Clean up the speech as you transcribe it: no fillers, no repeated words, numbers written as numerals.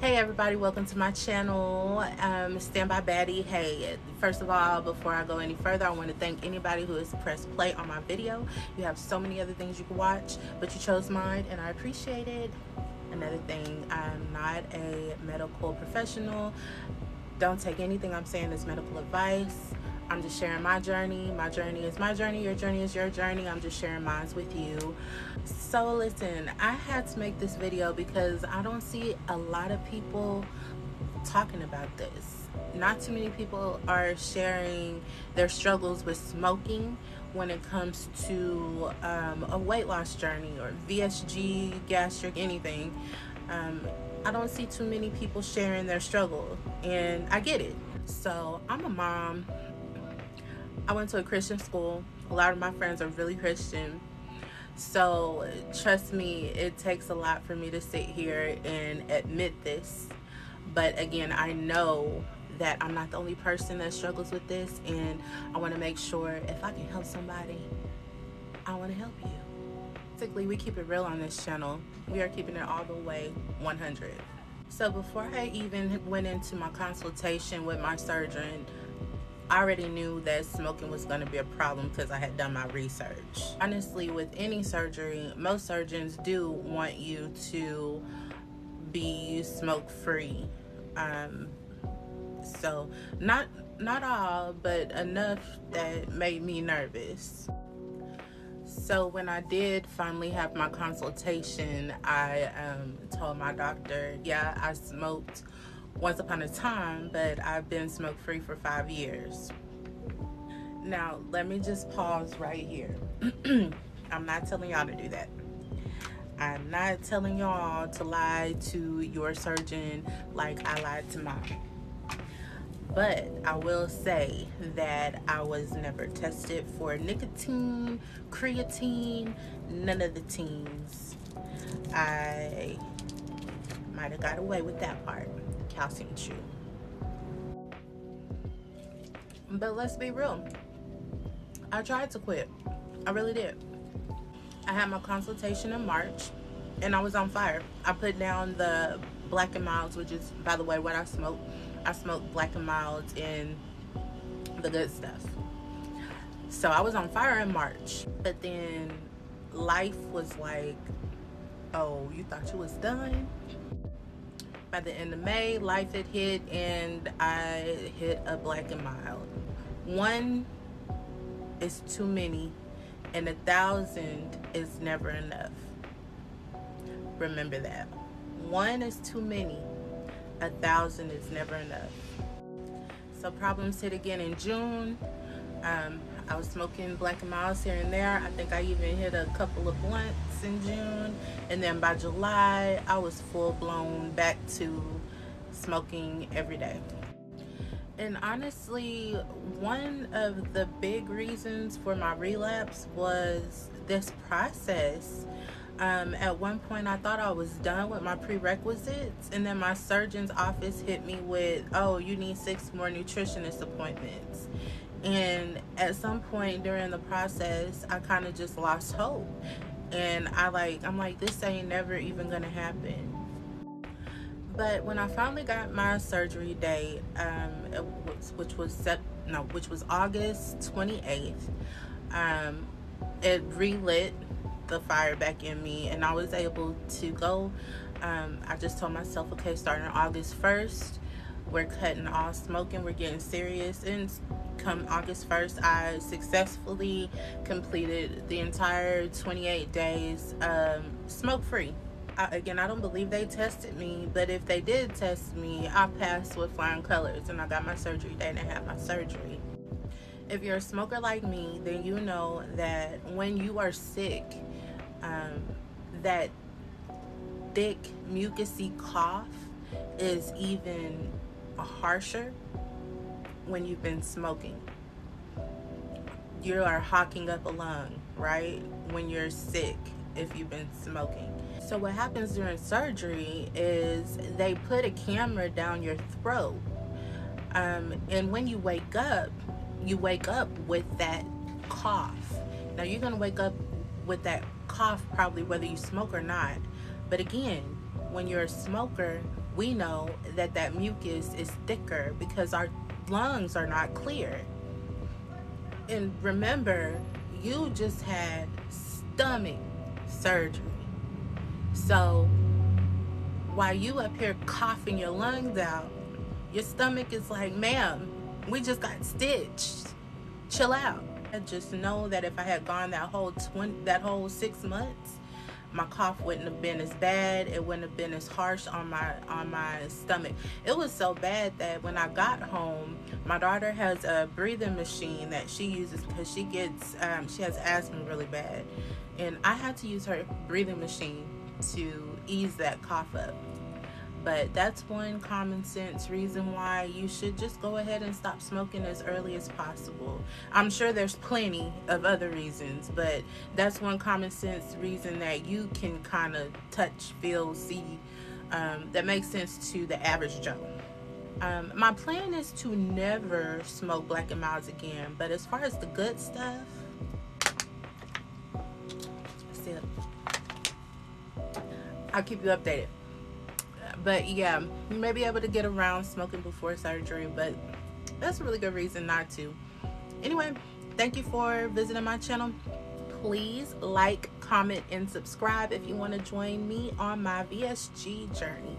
Hey everybody, welcome to my channel. Stand by Baddie. Hey, first of all, before I go any further, I want to thank anybody who has pressed play on my video. You have so many other things you can watch, but you chose mine and I appreciate it. Another thing, I'm not a medical professional. Don't take anything I'm saying as medical advice. I'm just sharing my journey. My journey is my journey. Your journey is your journey. I'm just sharing mine with you. So listen, I had to make this video because I don't see a lot of people talking about this. Not too many people are sharing their struggles with smoking when it comes to a weight loss journey or VSG, gastric, anything. I don't see too many people sharing their struggle, and I get it. So I'm a mom. I went to a Christian school. A lot of my friends are really Christian. So trust me, it takes a lot for me to sit here and admit this. But again, I know that I'm not the only person that struggles with this, and I want to make sure if I can help somebody, I want to help you. Basically, we keep it real on this channel. We are keeping it all the way 100. So before I even went into my consultation with my surgeon, I already knew that smoking was going to be a problem because I had done my research. Honestly, with any surgery, most surgeons do want you to be smoke-free. So not all, but enough that made me nervous. So when I did finally have my consultation, I told my doctor, yeah, I smoked once upon a time, but I've been smoke-free for 5 years. Now, let me just pause right here. I'm not telling y'all to do that. I'm not telling y'all to lie to your surgeon like I lied to mine. But I will say that I was never tested for nicotine, creatine, none of the teens. I might have got away with that part. Calcium chew. But let's be real, I tried to quit. I really did. I had my consultation in March and I was on fire. I put down the Black and Milds, which is, by the way, what I smoke. I smoke Black and Milds and the good stuff. So I was on fire in March, but then life was like, oh, you thought you was done? By the end of May, life had hit and I hit a Black and Mild. One is too many and 1,000 is never enough. Remember that. One is too many, 1,000 is never enough. So problems hit again in June. I was smoking Black and Milds here and there. I think I even hit a couple of blunts in June. And then by July, I was full-blown back to smoking every day. And honestly, one of the big reasons for my relapse was this process. At one point, I thought I was done with my prerequisites, and then my surgeon's office hit me with, oh, you need 6 more nutritionist appointments. And at some point during the process, I kind of just lost hope. And I'm like, this ain't never even gonna happen. But when I finally got my surgery date, which was August 28th, it relit the fire back in me, and I was able to go. I just told myself, okay, starting August 1st, we're cutting all smoking, we're getting serious. And come August 1st, I successfully completed the entire 28 days smoke-free. Again, I don't believe they tested me, but if they did test me, I passed with flying colors, and I got my surgery date and I had my surgery. If you're a smoker like me, then you know that when you are sick, that thick, mucusy cough is even harsher when you've been smoking. You are hawking up a lung, right? When you're sick, if you've been smoking. So what happens during surgery is they put a camera down your throat. And when you wake up with that cough. Now you're gonna wake up with that cough probably whether you smoke or not. But again, when you're a smoker, we know that that mucus is thicker because our lungs are not clear. And remember, you just had stomach surgery. So while you up here coughing your lungs out, your stomach is like, ma'am, we just got stitched. Chill out. I just know that if I had gone that whole 6 months, my cough wouldn't have been as bad. It wouldn't have been as harsh on my stomach. It was so bad that when I got home, my daughter has a breathing machine that she uses because she has asthma really bad, and I had to use her breathing machine to ease that cough up. But that's one common sense reason why you should just go ahead and stop smoking as early as possible. I'm sure there's plenty of other reasons, but that's one common sense reason that you can kind of touch, feel, see, that makes sense to the average Joe. My plan is to never smoke Black and Milds again, but as far as the good stuff, I'll keep you updated. But yeah, you may be able to get around smoking before surgery, but that's a really good reason not to. Anyway, thank you for visiting my channel. Please like, comment, and subscribe if you want to join me on my VSG journey.